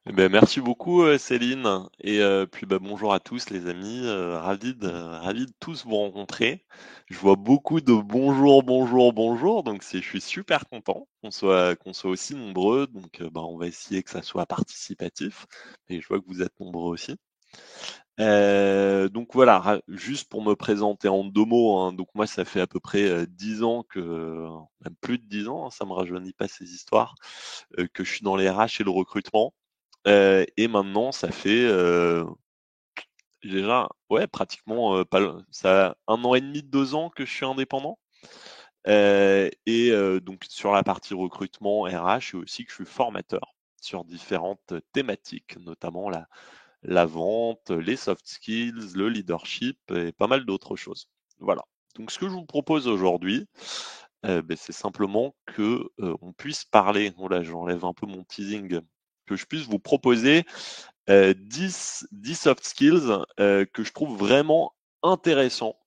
Eh ben, merci beaucoup Céline et puis bonjour à tous les amis, ravi de tous vous rencontrer. Je vois beaucoup de bonjour bonjour bonjour donc je suis super content qu'on soit aussi nombreux donc on va essayer que ça soit participatif et je vois que vous êtes nombreux aussi. Donc voilà, juste pour me présenter en deux mots, hein, donc moi ça fait à peu près 10 ans même plus de 10 ans, hein, ça me rajeunit pas ces histoires, que je suis dans les RH et le recrutement. Et maintenant, ça fait déjà, ouais, pratiquement ça 1 an et demi, 2 ans que je suis indépendant. Donc sur la partie recrutement RH, et aussi que je suis formateur sur différentes thématiques, notamment la vente, les soft skills, le leadership et pas mal d'autres choses. Voilà. Donc ce que je vous propose aujourd'hui, c'est simplement que on puisse parler. Voilà, j'enlève un peu mon teasing, que je puisse vous proposer 10 soft skills que je trouve vraiment intéressants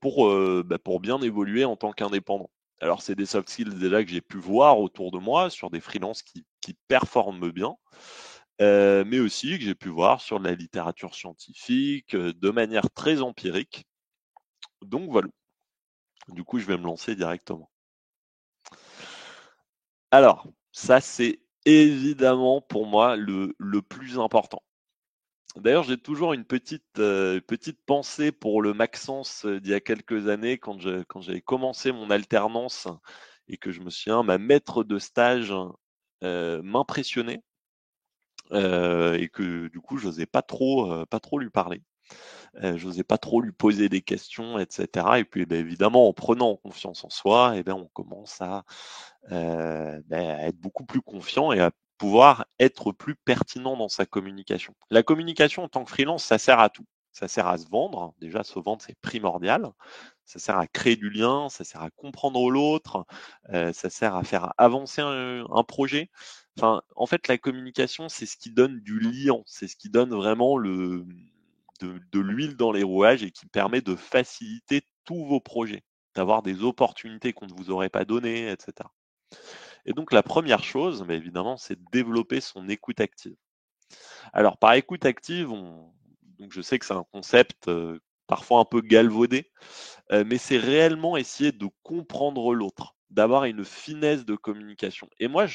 pour bien évoluer en tant qu'indépendant. Alors, c'est des soft skills déjà que j'ai pu voir autour de moi sur des freelances qui performent bien, mais aussi que j'ai pu voir sur de la littérature scientifique de manière très empirique. Donc voilà, du coup, je vais me lancer directement. Alors, ça, c'est évidemment pour moi le plus important. D'ailleurs, j'ai toujours une petite pensée pour le Maxence d'il y a quelques années quand j'avais commencé mon alternance et que je me souviens, ma maître de stage m'impressionnait et que du coup, j'osais pas trop lui parler. J'osais pas trop lui poser des questions, etc. Et puis, évidemment, en prenant confiance en soi, on commence à être beaucoup plus confiant et à pouvoir être plus pertinent dans sa communication. La communication en tant que freelance, ça sert à tout. Ça sert à se vendre. Déjà, se vendre, c'est primordial. Ça sert à créer du lien, ça sert à comprendre l'autre, ça sert à faire avancer un projet. Enfin, en fait, la communication, c'est ce qui donne du liant, c'est ce qui donne vraiment de l'huile dans les rouages et qui permet de faciliter tous vos projets, d'avoir des opportunités qu'on ne vous aurait pas données, etc. Et donc la première chose, évidemment, c'est de développer son écoute active. Alors par écoute active, donc je sais que c'est un concept parfois un peu galvaudé, mais c'est réellement essayer de comprendre l'autre, d'avoir une finesse de communication. Et moi,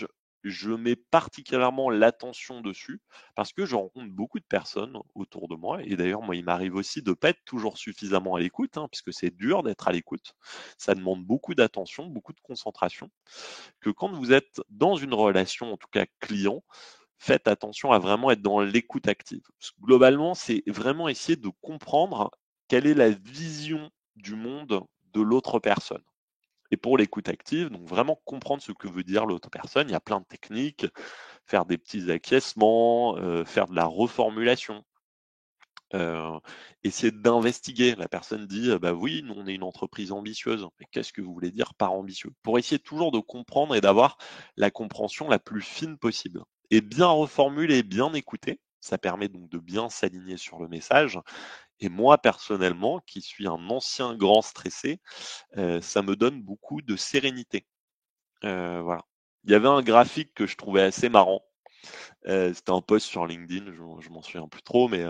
je mets particulièrement l'attention dessus parce que je rencontre beaucoup de personnes autour de moi. Et d'ailleurs, moi, il m'arrive aussi de ne pas être toujours suffisamment à l'écoute, hein, puisque c'est dur d'être à l'écoute. Ça demande beaucoup d'attention, beaucoup de concentration. Que quand vous êtes dans une relation, en tout cas client, faites attention à vraiment être dans l'écoute active. Parce que globalement, c'est vraiment essayer de comprendre quelle est la vision du monde de l'autre personne. Et pour l'écoute active, donc vraiment comprendre ce que veut dire l'autre personne, il y a plein de techniques, faire des petits acquiescements, faire de la reformulation, euh, essayer d'investiguer. La personne dit, bah oui, nous on est une entreprise ambitieuse. Mais qu'est-ce que vous voulez dire par ambitieux? Pour essayer toujours de comprendre et d'avoir la compréhension la plus fine possible. Et bien reformuler, bien écouter, ça permet donc de bien s'aligner sur le message. Et moi personnellement, qui suis un ancien grand stressé, ça me donne beaucoup de sérénité. Voilà. Il y avait un graphique que je trouvais assez marrant. C'était un post sur LinkedIn, je m'en souviens plus trop, mais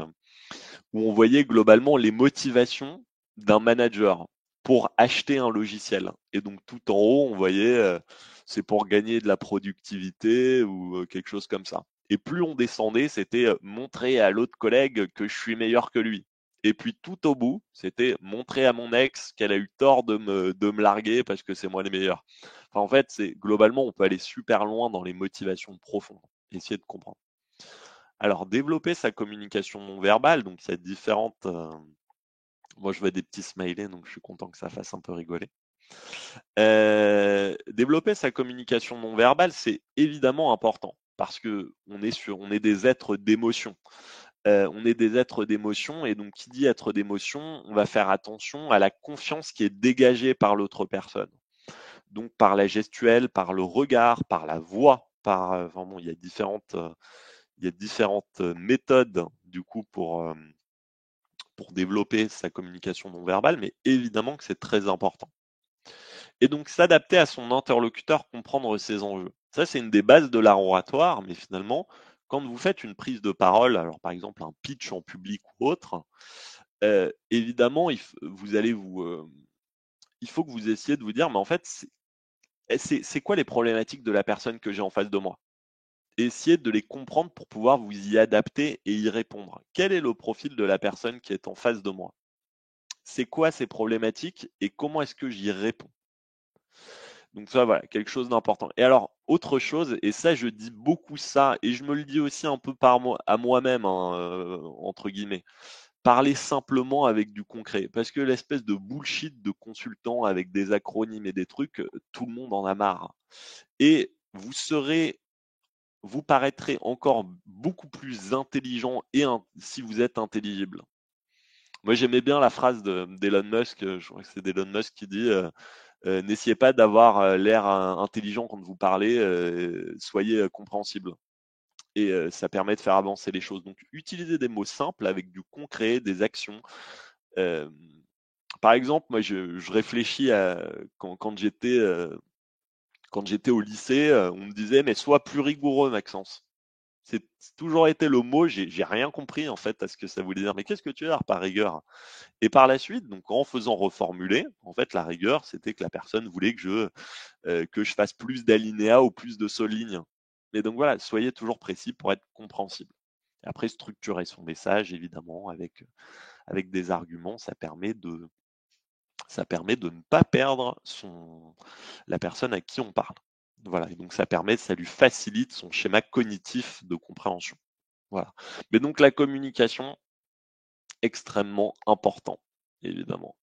où on voyait globalement les motivations d'un manager pour acheter un logiciel. Et donc tout en haut, on voyait c'est pour gagner de la productivité ou quelque chose comme ça. Et plus on descendait, c'était montrer à l'autre collègue que je suis meilleur que lui. Et puis tout au bout, c'était montrer à mon ex qu'elle a eu tort de me larguer parce que c'est moi le meilleur. Enfin, en fait, c'est globalement, on peut aller super loin dans les motivations profondes. Essayer de comprendre. Alors, développer sa communication non verbale, donc il y a différentes. Moi, je vois des petits smileys, donc je suis content que ça fasse un peu rigoler. Développer sa communication non verbale, c'est évidemment important parce que on est des êtres d'émotion. On est des êtres d'émotion et donc qui dit être d'émotion, on va faire attention à la confiance qui est dégagée par l'autre personne. Donc par la gestuelle, par le regard, par la voix, enfin bon, il y a différentes méthodes du coup pour développer sa communication non verbale, mais évidemment que c'est très important. Et donc s'adapter à son interlocuteur, comprendre ses enjeux. Ça, c'est une des bases de l'art oratoire, mais finalement, quand vous faites une prise de parole, alors par exemple un pitch en public ou autre, évidemment, il faut que vous essayiez de vous dire, mais en fait, c'est quoi les problématiques de la personne que j'ai en face de moi? Essayez de les comprendre pour pouvoir vous y adapter et y répondre. Quel est le profil de la personne qui est en face de moi? C'est quoi ces problématiques et comment est-ce que j'y réponds? Donc ça, voilà, quelque chose d'important. Et alors, autre chose, et ça, je dis beaucoup ça, et je me le dis aussi un peu par moi, à moi-même, hein, entre guillemets. Parler simplement avec du concret. Parce que l'espèce de bullshit de consultant avec des acronymes et des trucs, tout le monde en a marre. Et vous paraîtrez encore beaucoup plus intelligent si vous êtes intelligible. Moi, j'aimais bien la phrase d'Elon Musk, je crois que c'est d'Elon Musk qui dit n'essayez pas d'avoir l'air intelligent quand vous parlez, soyez compréhensible. Et ça permet de faire avancer les choses. Donc, utilisez des mots simples avec du concret, des actions. Euh, Par exemple, moi, je réfléchis à quand j'étais au lycée, on me disait, mais sois plus rigoureux, Maxence. C'est toujours été le mot, j'ai rien compris en fait à ce que ça voulait dire. Mais qu'est-ce que tu veux dire par rigueur? Et par la suite, donc en faisant reformuler, en fait, la rigueur, c'était que la personne voulait que je fasse plus d'alinéas ou plus de soligne. Mais donc voilà, soyez toujours précis pour être compréhensible. Et après, structurer son message, évidemment, avec des arguments, ça permet de ne pas perdre la personne à qui on parle. Voilà, et donc ça lui facilite son schéma cognitif de compréhension. Voilà. Mais donc la communication, extrêmement important, évidemment.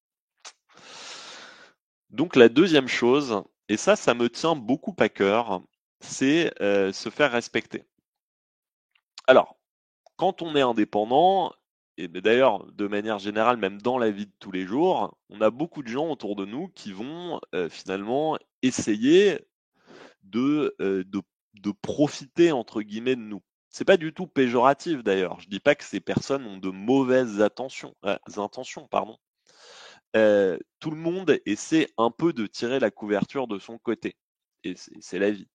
Donc la deuxième chose, et ça me tient beaucoup à cœur, c'est se faire respecter. Alors, quand on est indépendant, et d'ailleurs de manière générale, même dans la vie de tous les jours, on a beaucoup de gens autour de nous qui vont finalement essayer de, euh, de, de profiter entre guillemets de nous. C'est pas du tout péjoratif d'ailleurs. Je dis pas que ces personnes ont de mauvaises intentions, pardon. Tout le monde essaie un peu de tirer la couverture de son côté. Et c'est la vie.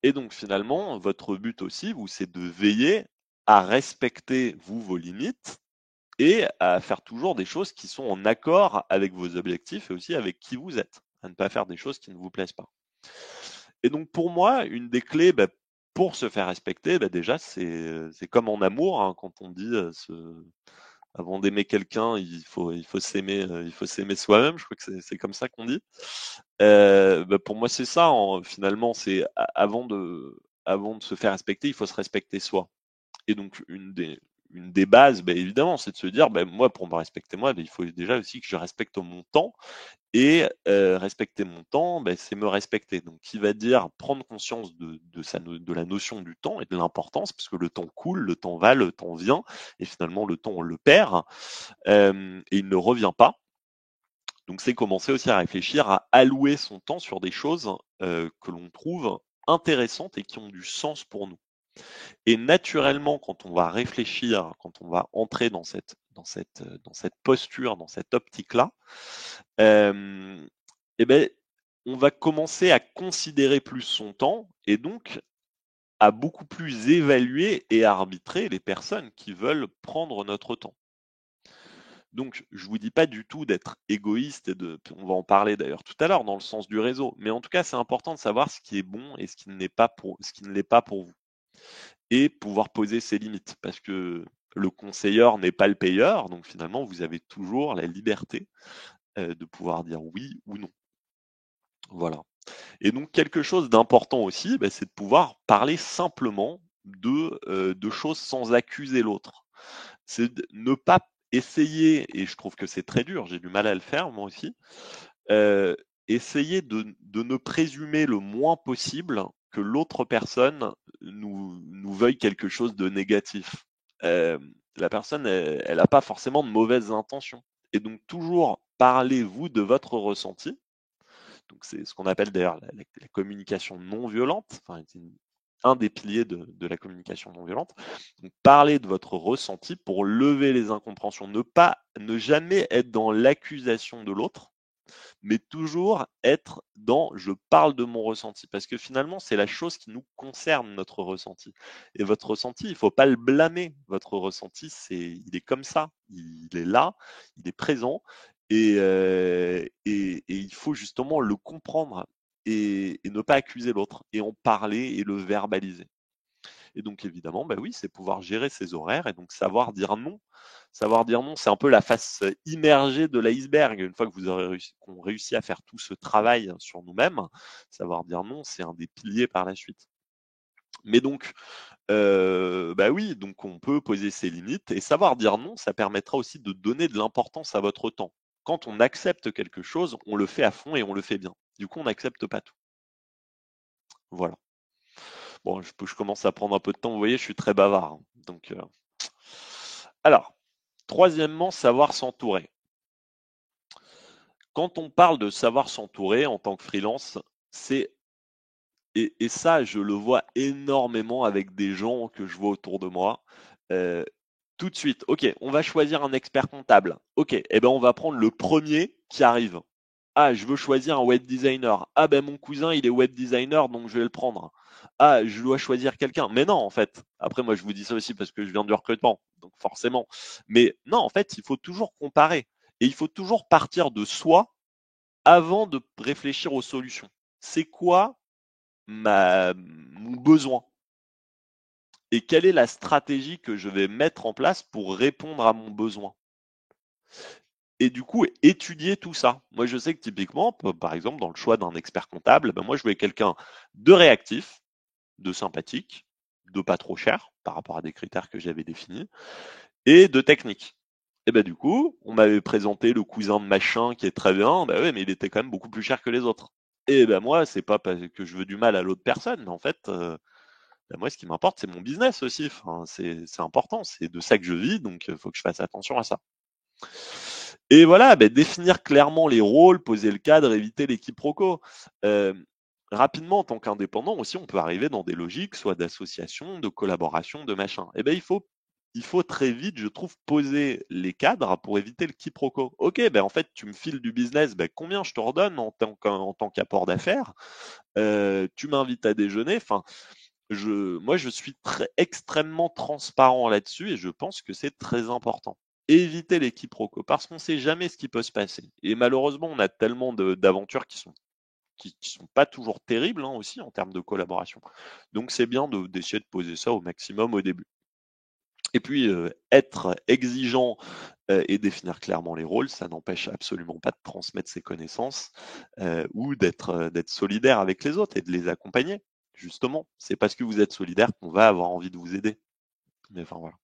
Et donc finalement, votre but aussi, vous, c'est de veiller à respecter, vous, vos limites et à faire toujours des choses qui sont en accord avec vos objectifs et aussi avec qui vous êtes, à ne pas faire des choses qui ne vous plaisent pas. Et donc pour moi, une des clés pour se faire respecter, déjà, c'est comme en amour, hein, quand on dit avant d'aimer quelqu'un, il faut s'aimer soi-même. Je crois que c'est comme ça qu'on dit. Pour moi, c'est ça. Finalement, avant de se faire respecter, il faut se respecter soi. Et donc, une des bases, évidemment, c'est de se dire, moi, pour me respecter moi, il faut déjà aussi que je respecte mon temps. Et respecter mon temps, c'est me respecter. Donc, qui va dire prendre conscience de la notion du temps et de l'importance, parce que le temps coule, le temps va, le temps vient, et finalement, le temps, on le perd, et il ne revient pas. Donc, c'est commencer aussi à réfléchir à allouer son temps sur des choses que l'on trouve intéressantes et qui ont du sens pour nous. Et naturellement, quand on va réfléchir, quand on va entrer dans cette posture, dans cette optique-là, eh ben, on va commencer à considérer plus son temps et donc à beaucoup plus évaluer et arbitrer les personnes qui veulent prendre notre temps. Donc, je vous dis pas du tout d'être égoïste on va en parler d'ailleurs tout à l'heure dans le sens du réseau, mais en tout cas, c'est important de savoir ce qui est bon et ce qui ne l'est pas pour vous. Et pouvoir poser ses limites parce que le conseilleur n'est pas le payeur, donc finalement, vous avez toujours la liberté de pouvoir dire oui ou non. Voilà. Et donc quelque chose d'important aussi, c'est de pouvoir parler simplement de choses sans accuser l'autre. C'est de ne pas essayer, et je trouve que c'est très dur, j'ai du mal à le faire moi aussi, essayer de ne présumer le moins possible que l'autre personne nous veuille quelque chose de négatif. La personne, elle n'a pas forcément de mauvaises intentions. Et donc toujours parlez-vous de votre ressenti. Donc c'est ce qu'on appelle d'ailleurs la communication non violente, enfin, c'est un des piliers de la communication non violente. Donc parlez de votre ressenti pour lever les incompréhensions, ne jamais être dans l'accusation de l'autre, mais toujours être dans je parle de mon ressenti. Parce que finalement, c'est la chose qui nous concerne, notre ressenti. Et votre ressenti, il ne faut pas le blâmer. Votre ressenti, il est comme ça. Il est là, il est présent. Et il faut justement le comprendre et ne pas accuser l'autre. Et en parler et le verbaliser. Et donc évidemment, bah oui, c'est pouvoir gérer ses horaires et donc savoir dire non. Savoir dire non, c'est un peu la face immergée de l'iceberg. Une fois que vous aurez réussi, qu'on réussit à faire tout ce travail sur nous-mêmes, savoir dire non, c'est un des piliers par la suite. Mais donc, bah oui, donc on peut poser ses limites et savoir dire non, ça permettra aussi de donner de l'importance à votre temps. Quand on accepte quelque chose, on le fait à fond et on le fait bien. Du coup, on n'accepte pas tout. Voilà. Bon, je commence à prendre un peu de temps. Vous voyez, je suis très bavard, hein. Donc, alors, troisièmement, savoir s'entourer. Quand on parle de savoir s'entourer en tant que freelance, c'est et ça, je le vois énormément avec des gens que je vois autour de moi. Euh, Tout de suite, ok, on va choisir un expert comptable. Ok, eh ben on va prendre le premier qui arrive. Ah, je veux choisir un web designer. Ah ben mon cousin, il est web designer, donc je vais le prendre. Ah, je dois choisir quelqu'un. Mais non, en fait. Après, moi, je vous dis ça aussi parce que je viens du recrutement, donc forcément. Mais non, en fait, il faut toujours comparer. Et il faut toujours partir de soi avant de réfléchir aux solutions. C'est quoi mon besoin? Et quelle est la stratégie que je vais mettre en place pour répondre à mon besoin? Et du coup, étudier tout ça. Moi, je sais que typiquement, par exemple, dans le choix d'un expert comptable, ben moi, je voulais quelqu'un de réactif, de sympathique, de pas trop cher par rapport à des critères que j'avais définis, et de technique. Et ben du coup, on m'avait présenté le cousin de machin qui est très bien, ben ouais, mais il était quand même beaucoup plus cher que les autres. Et ben moi, c'est pas parce que je veux du mal à l'autre personne, mais en fait, ben moi, ce qui m'importe, c'est mon business aussi. Enfin, c'est important, c'est de ça que je vis, donc il faut que je fasse attention à ça. Et voilà, ben, définir clairement les rôles, poser le cadre, éviter les quiproquos. Euh, Rapidement, en tant qu'indépendant aussi, on peut arriver dans des logiques, soit d'association, de collaboration, de machin. Et ben il faut très vite, je trouve, poser les cadres pour éviter le quiproquo. Ok, ben en fait, tu me files du business, ben combien je te redonne en tant qu'apport d'affaires? Tu m'invites à déjeuner. Enfin, moi, je suis extrêmement transparent là-dessus et je pense que c'est très important. Éviter les quiproquos parce qu'on ne sait jamais ce qui peut se passer. Et malheureusement, on a tellement d'aventures qui sont pas toujours terribles, hein, aussi en termes de collaboration. Donc c'est bien d'essayer de poser ça au maximum au début. Et puis être exigeant et définir clairement les rôles, ça n'empêche absolument pas de transmettre ses connaissances ou d'être solidaire avec les autres et de les accompagner. Justement, c'est parce que vous êtes solidaire qu'on va avoir envie de vous aider. Mais enfin voilà.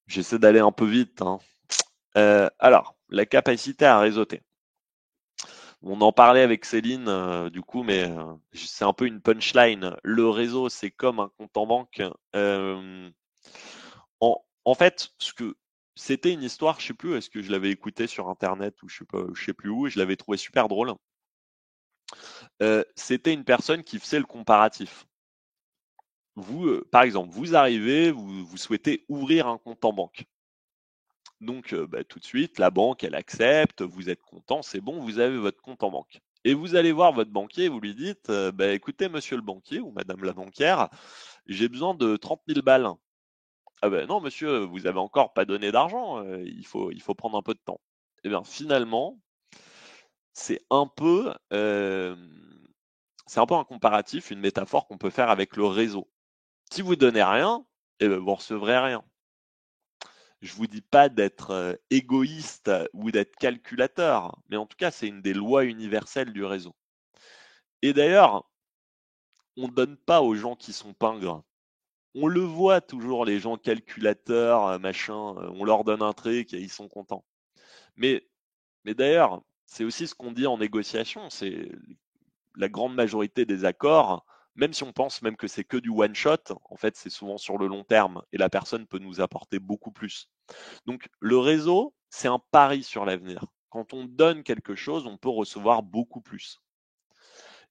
J'essaie d'aller un peu vite, hein. Alors, la capacité à réseauter. On en parlait avec Céline, du coup, mais c'est un peu une punchline. Le réseau, c'est comme un compte en banque. En fait, c'était une histoire, je sais plus, est-ce que je l'avais écouté sur Internet ou je sais plus où, et je l'avais trouvé super drôle. C'était une personne qui faisait le comparatif. Vous, par exemple, vous arrivez, vous souhaitez ouvrir un compte en banque. Donc, bah, tout de suite, la banque, elle accepte, vous êtes content, c'est bon, vous avez votre compte en banque. Et vous allez voir votre banquier, vous lui dites, bah, écoutez, monsieur le banquier ou madame la banquière, j'ai besoin de 30 000 balles. Ah ben non, monsieur, vous avez encore pas donné d'argent, il faut prendre un peu de temps. Et bien finalement, c'est un peu, c'est un peu un comparatif, une métaphore qu'on peut faire avec le réseau. Si vous donnez rien, eh ben, vous recevrez rien. Je vous dis pas d'être égoïste ou d'être calculateur, mais en tout cas, c'est une des lois universelles du réseau. Et d'ailleurs, on ne donne pas aux gens qui sont pingres. On le voit toujours, les gens calculateurs, machin, on leur donne un truc et ils sont contents. Mais, mais d'ailleurs, c'est aussi ce qu'on dit en négociation, c'est la grande majorité des accords, même si on pense même que c'est que du one shot, en fait, c'est souvent sur le long terme et la personne peut nous apporter beaucoup plus. Donc, le réseau, c'est un pari sur l'avenir. Quand on donne quelque chose, on peut recevoir beaucoup plus.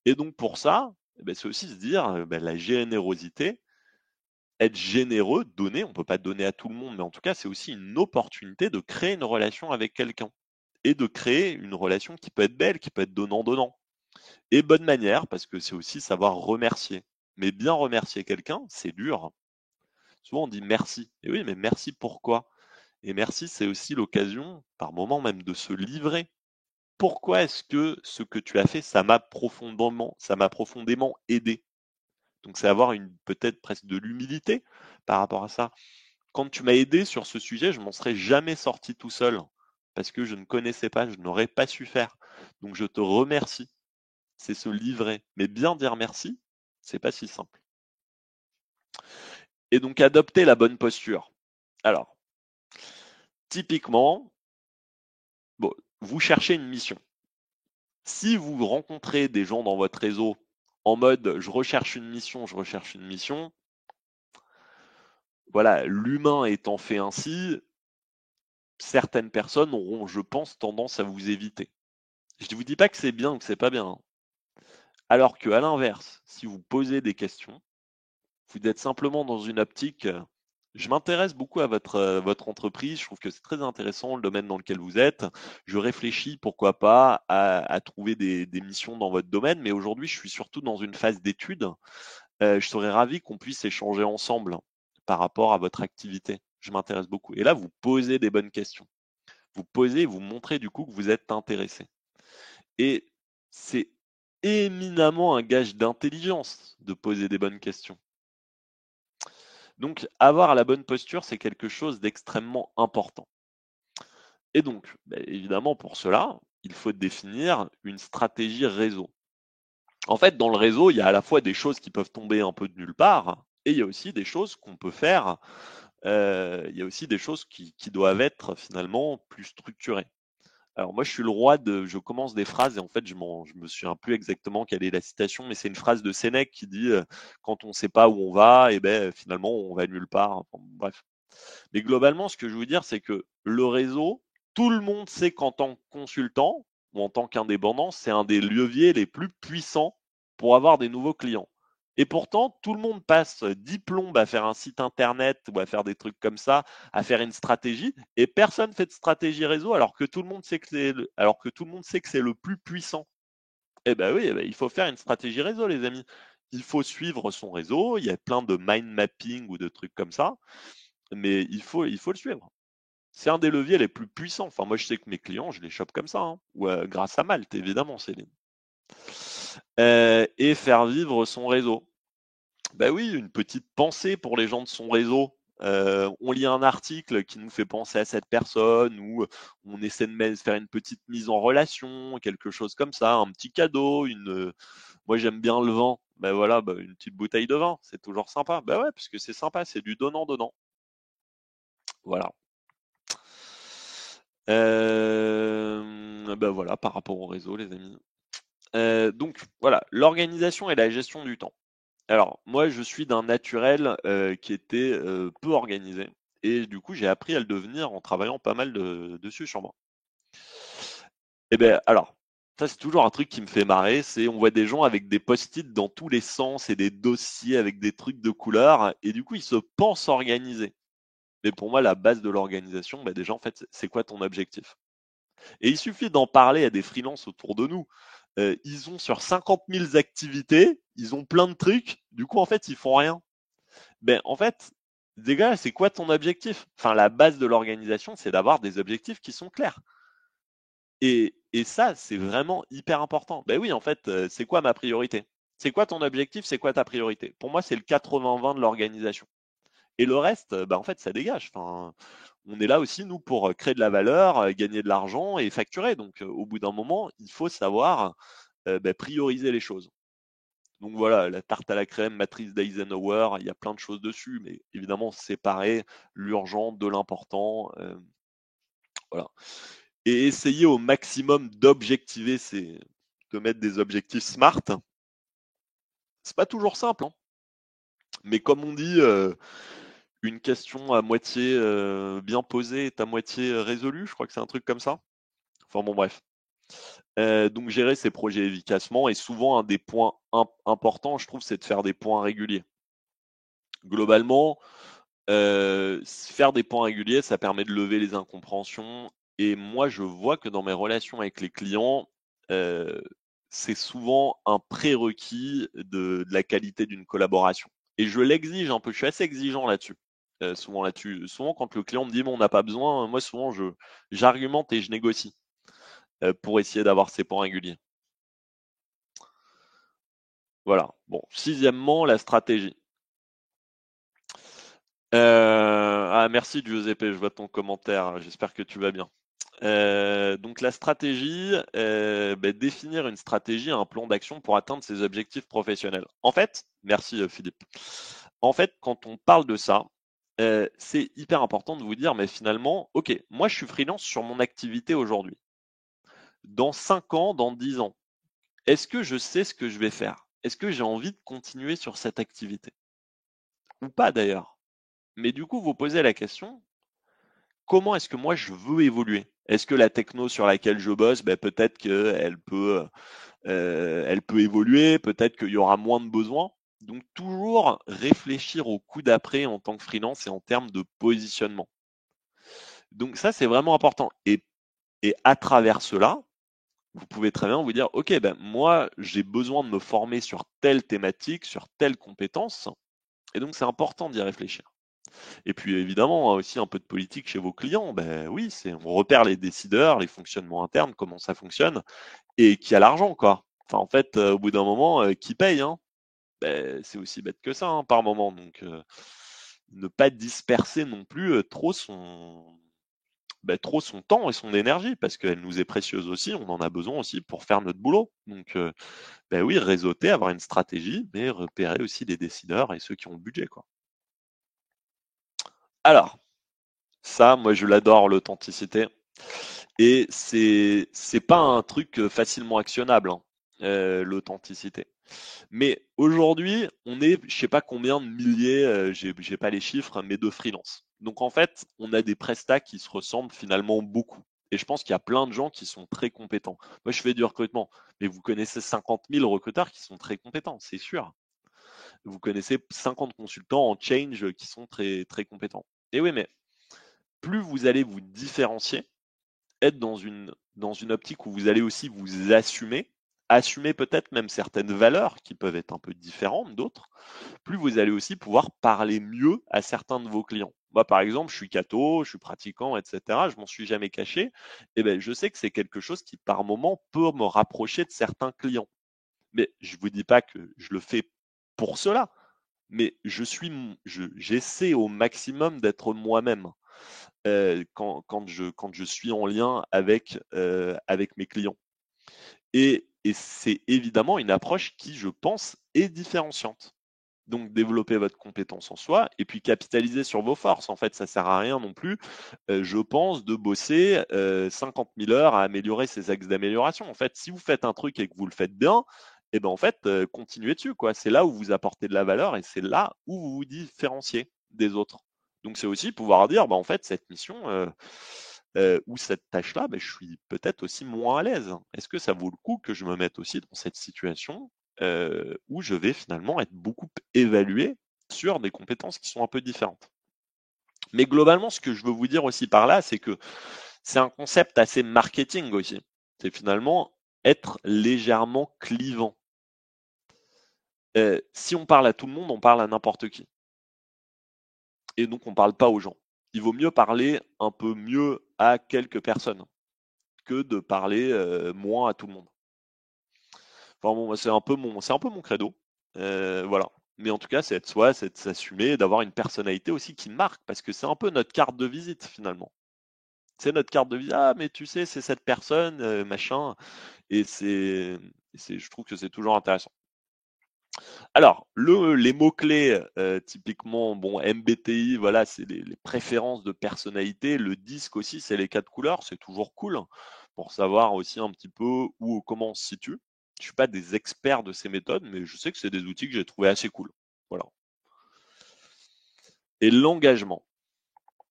Et donc, pour ça, eh ben, c'est aussi se dire, ben, la générosité, être généreux, donner, on ne peut pas donner à tout le monde, mais en tout cas, c'est aussi une opportunité de créer une relation avec quelqu'un. et de créer une relation qui peut être belle, qui peut être donnant-donnant. Et bonne manière, parce que c'est aussi savoir remercier. Mais bien remercier quelqu'un, c'est dur. Souvent on dit merci. Et oui, mais merci pourquoi? Et merci, c'est aussi l'occasion, par moment même, de se livrer. Pourquoi est-ce que ce que tu as fait, ça m'a profondément aidé? Donc c'est avoir une peut-être presque de l'humilité par rapport à ça. Quand tu m'as aidé sur ce sujet, je m'en serais jamais sorti tout seul parce que je ne connaissais pas, je n'aurais pas su faire. Donc je te remercie. C'est se livrer. Mais bien dire merci, c'est pas si simple. Et donc adopter la bonne posture. Alors, typiquement, bon, vous cherchez une mission. Si vous rencontrez des gens dans votre réseau en mode je recherche une mission, voilà, l'humain étant fait ainsi, certaines personnes auront, je pense, tendance à vous éviter. Je ne vous dis pas que c'est bien ou que c'est pas bien, hein. Alors que à l'inverse, si vous posez des questions, vous êtes simplement dans une optique. Je m'intéresse beaucoup à votre entreprise, je trouve que c'est très intéressant le domaine dans lequel vous êtes. Je réfléchis, pourquoi pas, à trouver des missions dans votre domaine, mais aujourd'hui, je suis surtout dans une phase d'étude. Je serais ravi qu'on puisse échanger ensemble par rapport à votre activité. Je m'intéresse beaucoup. Et là, vous posez des bonnes questions. Vous posez, vous montrez du coup que vous êtes intéressé. Et c'est éminemment un gage d'intelligence de poser des bonnes questions. Donc, avoir la bonne posture, c'est quelque chose d'extrêmement important. Et donc, évidemment, pour cela, il faut définir une stratégie réseau. En fait, dans le réseau, il y a à la fois des choses qui peuvent tomber un peu de nulle part, et il y a aussi des choses qu'on peut faire, il y a aussi des choses qui doivent être finalement plus structurées. Alors moi, je suis le roi je commence des phrases et en fait, je me souviens plus exactement quelle est la citation, mais c'est une phrase de Sénèque qui dit quand on ne sait pas où on va, et ben finalement on va nulle part. Enfin, bref. Mais globalement, ce que je veux dire, c'est que le réseau, tout le monde sait qu'en tant que consultant ou en tant qu'indépendant, c'est un des leviers les plus puissants pour avoir des nouveaux clients. Et pourtant, tout le monde passe 10 plombes à faire un site internet ou à faire des trucs comme ça, à faire une stratégie, et personne fait de stratégie réseau alors que tout le monde sait que c'est le plus puissant. Eh ben oui, il faut faire une stratégie réseau, les amis. Il faut suivre son réseau. Il y a plein de mind mapping ou de trucs comme ça, mais il faut le suivre. C'est un des leviers les plus puissants. Enfin, moi, je sais que mes clients, je les chope comme ça, hein. Ou grâce à Malte, évidemment, Céline. Et faire vivre son réseau. Ben oui, une petite pensée pour les gens de son réseau. On lit un article qui nous fait penser à cette personne, ou on essaie de faire une petite mise en relation, quelque chose comme ça, un petit cadeau, moi j'aime bien le vin, ben voilà, une petite bouteille de vin, c'est toujours sympa. Ben ouais, parce que c'est sympa, c'est du donnant-donnant. Voilà. Ben voilà, par rapport au réseau, les amis. Donc voilà, l'organisation et la gestion du temps. Alors, moi, je suis d'un naturel qui était peu organisé. Et du coup, j'ai appris à le devenir en travaillant pas mal dessus sur moi. Et ben alors, ça c'est toujours un truc qui me fait marrer, c'est on voit des gens avec des post-it dans tous les sens et des dossiers avec des trucs de couleurs, et du coup, ils se pensent organisés. Mais pour moi, la base de l'organisation, déjà, en fait, c'est quoi ton objectif? Et il suffit d'en parler à des freelances autour de nous. Ils ont sur 50 000 activités, ils ont plein de trucs, du coup, en fait, ils font rien. En fait, les gars, c'est quoi ton objectif? Enfin, la base de l'organisation, c'est d'avoir des objectifs qui sont clairs. Et ça, c'est vraiment hyper important. Ben oui, en fait, c'est quoi ma priorité? C'est quoi ton objectif? C'est quoi ta priorité? Pour moi, c'est le 80-20 de l'organisation. Et le reste, en fait, ça dégage. Enfin, on est là aussi, nous, pour créer de la valeur, gagner de l'argent et facturer. Donc, au bout d'un moment, il faut savoir prioriser les choses. Donc voilà, la tarte à la crème, matrice d'Eisenhower, il y a plein de choses dessus, mais évidemment, séparer l'urgent de l'important. Voilà. Et essayer au maximum d'objectiver, c'est de mettre des objectifs smart. C'est pas toujours simple, hein. Mais comme on dit, une question à moitié bien posée est à moitié résolue, je crois que c'est un truc comme ça. Enfin bon, bref. Donc gérer ses projets efficacement, et souvent un des points importants, je trouve, c'est de faire des points réguliers. Globalement, faire des points réguliers, ça permet de lever les incompréhensions Et moi, je vois que dans mes relations avec les clients, heu, c'est souvent un prérequis de la qualité d'une collaboration et je l'exige un peu, je suis assez exigeant là-dessus, souvent là-dessus. Souvent quand le client me dit: «Bon, on n'a pas besoin», moi souvent j'argumente et je négocie, pour essayer d'avoir ces points réguliers. Voilà. Bon, sixièmement, la stratégie. Ah merci Giuseppe, je vois ton commentaire, j'espère que tu vas bien. Donc la stratégie, définir une stratégie, un plan d'action pour atteindre ses objectifs professionnels. En fait, merci Philippe. En fait, quand on parle de ça, c'est hyper important de vous dire, mais finalement, ok, moi je suis freelance sur mon activité aujourd'hui. Dans 5 ans, dans 10 ans, est-ce que je sais ce que je vais faire? Est-ce que j'ai envie de continuer sur cette activité? Ou pas d'ailleurs. Mais du coup, vous posez la question, comment est-ce que moi je veux évoluer? Est-ce que la techno sur laquelle je bosse, peut-être elle peut évoluer, peut-être qu'il y aura moins de besoins. Donc toujours réfléchir au coup d'après en tant que freelance et en termes de positionnement. Donc ça, c'est vraiment important. Et à travers cela, vous pouvez très bien vous dire, OK, ben moi, j'ai besoin de me former sur telle thématique, sur telle compétence. Et donc, c'est important d'y réfléchir. Et puis, évidemment, aussi un peu de politique chez vos clients. Ben oui, on repère les décideurs, les fonctionnements internes, comment ça fonctionne, et qui a l'argent, quoi. Enfin, en fait, au bout d'un moment, qui paye, hein? C'est aussi bête que ça, hein, par moment. Donc, ne pas disperser non plus trop son temps et son énergie, parce qu'elle nous est précieuse aussi, on en a besoin aussi pour faire notre boulot. Donc, oui, réseauter, avoir une stratégie, mais repérer aussi les décideurs et ceux qui ont le budget, quoi. Alors, ça, moi, je l'adore, l'authenticité. Et c'est pas un truc facilement actionnable, hein, l'authenticité. Mais aujourd'hui, on est, je sais pas combien de milliers, j'ai pas les chiffres, mais de freelance. Donc en fait, on a des prestats qui se ressemblent finalement beaucoup. Et je pense qu'il y a plein de gens qui sont très compétents. Moi, je fais du recrutement, mais vous connaissez 50 000 recruteurs qui sont très compétents, c'est sûr. Vous connaissez 50 consultants en change qui sont très, très compétents. Et oui, mais plus vous allez vous différencier, être dans une optique où vous allez aussi vous assumer peut-être même certaines valeurs qui peuvent être un peu différentes d'autres, plus vous allez aussi pouvoir parler mieux à certains de vos clients. Moi, par exemple, je suis catho, je suis pratiquant, etc. Je m'en suis jamais caché. Et ben, je sais que c'est quelque chose qui, par moment, peut me rapprocher de certains clients. Mais je vous dis pas que je le fais pour cela, mais j'essaie au maximum d'être moi-même quand je suis en lien avec mes clients. Et c'est évidemment une approche qui, je pense, est différenciante. Donc développer votre compétence en soi et puis capitaliser sur vos forces. En fait, ça sert à rien non plus, je pense, de bosser 50 000 heures à améliorer ses axes d'amélioration. En fait, si vous faites un truc et que vous le faites bien, et ben en fait, continuez dessus, quoi. C'est là où vous apportez de la valeur et c'est là où vous vous différenciez des autres. Donc c'est aussi pouvoir dire, bah, en fait, cette mission ou cette tâche-là, bah, je suis peut-être aussi moins à l'aise. Est-ce que ça vaut le coup que je me mette aussi dans cette situation où je vais finalement être beaucoup évalué sur des compétences qui sont un peu différentes. Mais globalement, ce que je veux vous dire aussi par là, c'est que c'est un concept assez marketing aussi. C'est finalement être légèrement clivant. Si on parle à tout le monde, on parle à n'importe qui. Et donc, on ne parle pas aux gens. Il vaut mieux parler un peu mieux à quelques personnes que de parler moins à tout le monde. Enfin bon, c'est un peu mon credo. Voilà. Mais en tout cas, c'est être soi, c'est de s'assumer, d'avoir une personnalité aussi qui marque, parce que c'est un peu notre carte de visite finalement. C'est notre carte de visite. Ah, mais tu sais, c'est cette personne, machin. Et je trouve que c'est toujours intéressant. Alors, les mots-clés, typiquement, bon, MBTI, voilà, c'est les préférences de personnalité. Le disque aussi, c'est les 4 couleurs. C'est toujours cool pour savoir aussi un petit peu où, comment on se situe. Je suis pas des experts de ces méthodes, mais je sais que c'est des outils que j'ai trouvé assez cool. Voilà. Et l'engagement.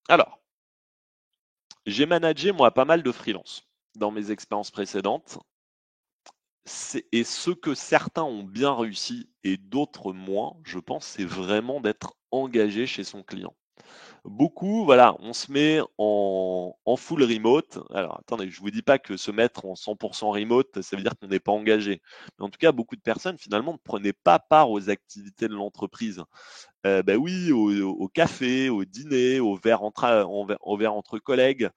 Alors, j'ai managé, moi, pas mal de freelance dans mes expériences précédentes. Et ce que certains ont bien réussi et d'autres moins, je pense, c'est vraiment d'être engagé chez son client. Beaucoup, voilà, on se met en full remote. Alors attendez, je vous dis pas que se mettre en 100% remote, ça veut dire qu'on n'est pas engagé. Mais en tout cas, beaucoup de personnes finalement ne prenaient pas part aux activités de l'entreprise. Bah oui, au café, au dîner, au verre entre collègues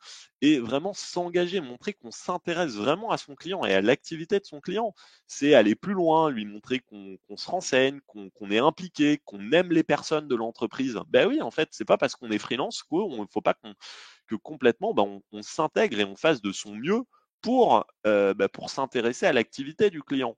et vraiment s'engager, montrer qu'on s'intéresse vraiment à son client et à l'activité de son client. C'est aller plus loin, lui montrer qu'on se renseigne, qu'on est impliqué, qu'on aime les personnes de l'entreprise. Ben oui, en fait, c'est pas parce qu'on est freelance qu'il ne faut pas que complètement, on s'intègre et on fasse de son mieux pour s'intéresser à l'activité du client.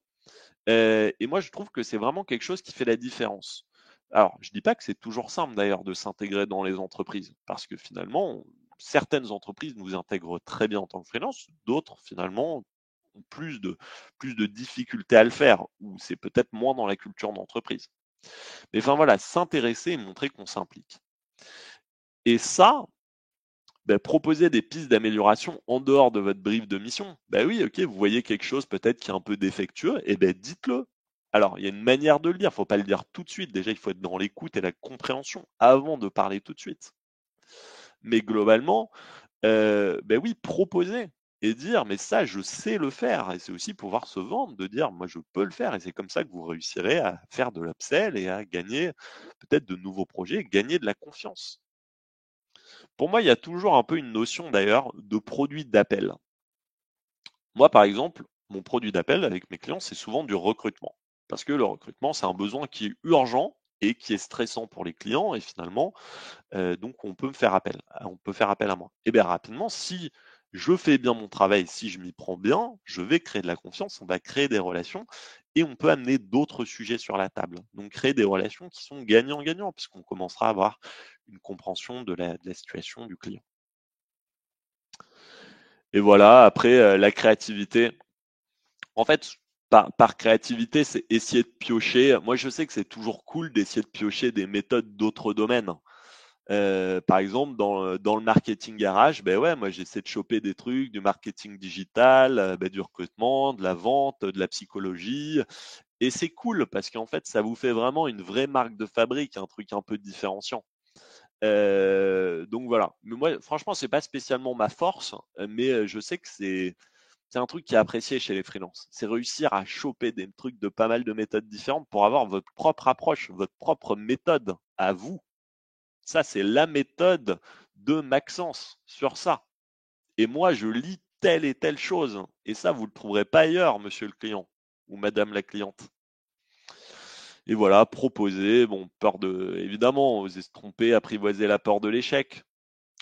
Et moi, je trouve que c'est vraiment quelque chose qui fait la différence. Alors, je dis pas que c'est toujours simple d'ailleurs de s'intégrer dans les entreprises, parce que finalement, certaines entreprises nous intègrent très bien en tant que freelance, d'autres finalement ont plus de difficultés à le faire, ou c'est peut-être moins dans la culture d'entreprise. Mais enfin voilà, s'intéresser et montrer qu'on s'implique. Et ça, proposer des pistes d'amélioration en dehors de votre brief de mission. Ben oui, ok, vous voyez quelque chose peut-être qui est un peu défectueux, et ben dites-le. Alors, il y a une manière de le dire, il ne faut pas le dire tout de suite. Déjà, il faut être dans l'écoute et la compréhension avant de parler tout de suite. Mais globalement, ben oui, proposer et dire, mais ça, je sais le faire. Et c'est aussi pouvoir se vendre, de dire, moi, je peux le faire. Et c'est comme ça que vous réussirez à faire de l'upsell et à gagner peut-être de nouveaux projets, gagner de la confiance. Pour moi, il y a toujours un peu une notion d'ailleurs de produit d'appel. Moi, par exemple, mon produit d'appel avec mes clients, c'est souvent du recrutement. Parce que le recrutement, c'est un besoin qui est urgent et qui est stressant pour les clients. Et finalement, donc on peut faire appel à moi. Et bien rapidement, si je fais bien mon travail, si je m'y prends bien, je vais créer de la confiance, on va créer des relations et on peut amener d'autres sujets sur la table. Donc créer des relations qui sont gagnant-gagnant, puisqu'on commencera à avoir une compréhension de la situation du client. Et voilà, après, la créativité. En fait, par créativité, c'est essayer de piocher. Moi, je sais que c'est toujours cool d'essayer de piocher des méthodes d'autres domaines. Par exemple, dans le marketing garage, ben ouais, moi j'essaie de choper des trucs, du marketing digital, du recrutement, de la vente, de la psychologie. Et c'est cool parce qu'en fait, ça vous fait vraiment une vraie marque de fabrique, un truc un peu différenciant. Donc voilà. Mais moi, franchement, c'est pas spécialement ma force, mais je sais que c'est un truc qui est apprécié chez les freelances. C'est réussir à choper des trucs de pas mal de méthodes différentes pour avoir votre propre approche, votre propre méthode à vous. Ça, c'est la méthode de Maxence sur ça. Et moi, je lis telle et telle chose. Et ça, vous ne le trouverez pas ailleurs, monsieur le client ou madame la cliente. Et voilà, proposer, bon, évidemment, oser se tromper, apprivoiser la peur de l'échec.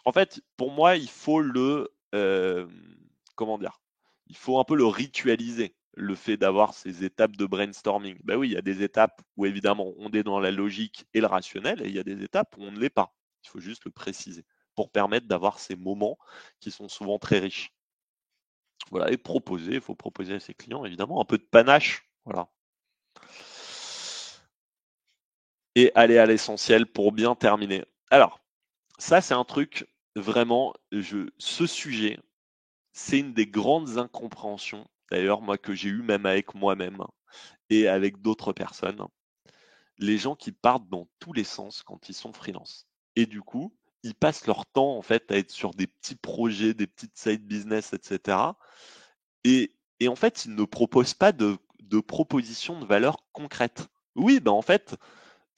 En fait, pour moi, il faut comment dire, il faut un peu le ritualiser, le fait d'avoir ces étapes de brainstorming. Ben oui, il y a des étapes où évidemment on est dans la logique et le rationnel, et il y a des étapes où on ne l'est pas. Il faut juste le préciser pour permettre d'avoir ces moments qui sont souvent très riches. Voilà, et proposer, il faut proposer à ses clients évidemment un peu de panache, voilà. Et aller à l'essentiel pour bien terminer. Alors, ça c'est un truc vraiment, ce sujet, c'est une des grandes incompréhensions, d'ailleurs, moi, que j'ai eu même avec moi-même et avec d'autres personnes. Les gens qui partent dans tous les sens quand ils sont freelance. Et du coup, ils passent leur temps, en fait, à être sur des petits projets, des petites side business, etc. Et en fait, ils ne proposent pas de propositions de valeur concrètes. Oui, ben en fait,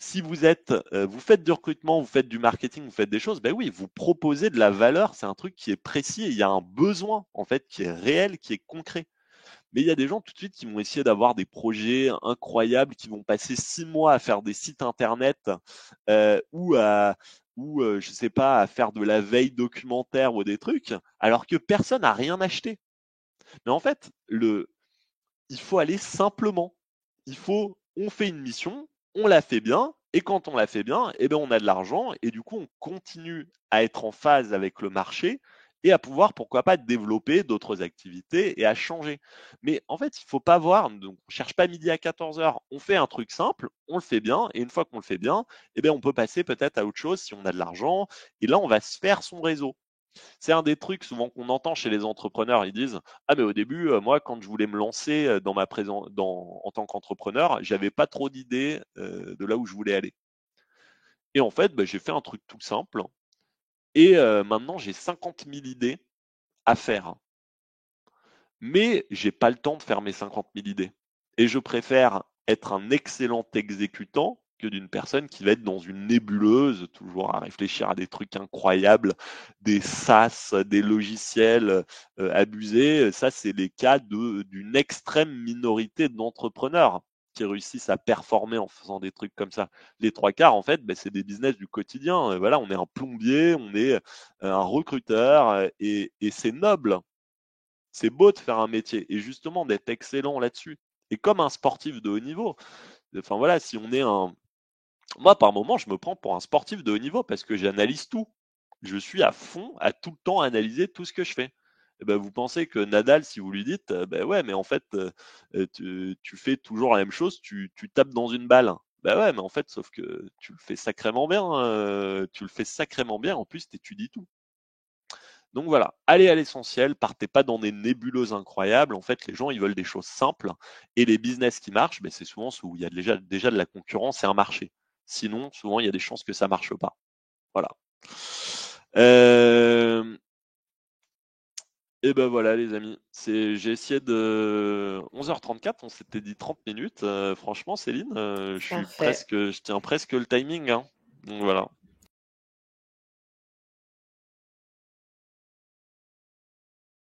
si vous faites du recrutement, vous faites du marketing, vous faites des choses, ben oui, vous proposez de la valeur, c'est un truc qui est précis, et il y a un besoin en fait qui est réel, qui est concret. Mais il y a des gens tout de suite qui vont essayer d'avoir des projets incroyables, qui vont passer 6 mois à faire des sites internet ou je sais pas, à faire de la veille documentaire ou des trucs, alors que personne n'a rien acheté. Mais en fait, il faut aller simplement. On fait une mission, on la fait bien, et quand on la fait bien, eh ben on a de l'argent, et du coup on continue à être en phase avec le marché et à pouvoir, pourquoi pas, développer d'autres activités et à changer. Mais en fait, il ne faut pas voir, donc on cherche pas midi à 14 heures, on fait un truc simple, on le fait bien, et une fois qu'on le fait bien, eh ben on peut passer peut-être à autre chose si on a de l'argent, et là on va se faire son réseau. C'est un des trucs souvent qu'on entend chez les entrepreneurs. Ils disent: «Ah mais au début, moi quand je voulais me lancer, en tant qu'entrepreneur, j'avais pas trop d'idées, de là où je voulais aller et en fait, j'ai fait un truc tout simple. Et maintenant, j'ai 50 000 idées à faire. Mais j'ai pas le temps de faire mes 50 000 idées. Et je préfère être un excellent exécutant que d'une personne qui va être dans une nébuleuse, toujours à réfléchir à des trucs incroyables, des SaaS, des logiciels abusés. Ça, c'est les cas d'une extrême minorité d'entrepreneurs qui réussissent à performer en faisant des trucs comme ça. Les trois quarts, en fait, ben, c'est des business du quotidien. Voilà, on est un plombier, on est un recruteur, et c'est noble. C'est beau de faire un métier et justement d'être excellent là-dessus. Et comme un sportif de haut niveau, enfin voilà, si on est un. Moi, par moment, je me prends pour un sportif de haut niveau parce que j'analyse tout. Je suis à fond, à tout le temps analyser tout ce que je fais. Et ben, vous pensez que Nadal, si vous lui dites, ben ouais, mais en fait, tu fais toujours la même chose, tu tapes dans une balle. Ben ouais, mais en fait, sauf que tu le fais sacrément bien, tu le fais sacrément bien, en plus, tu étudies tout. Donc voilà, allez à l'essentiel, partez pas dans des nébuleuses incroyables. En fait, les gens, ils veulent des choses simples. Et les business qui marchent, ben, c'est souvent ceux où il y a déjà de la concurrence et un marché. Sinon, souvent, il y a des chances que ça marche pas. Voilà. Euh, et ben voilà, les amis. J'ai essayé de 11h34, on s'était dit 30 minutes. Franchement, Céline, Parfait. je tiens presque le timing, hein. Donc voilà.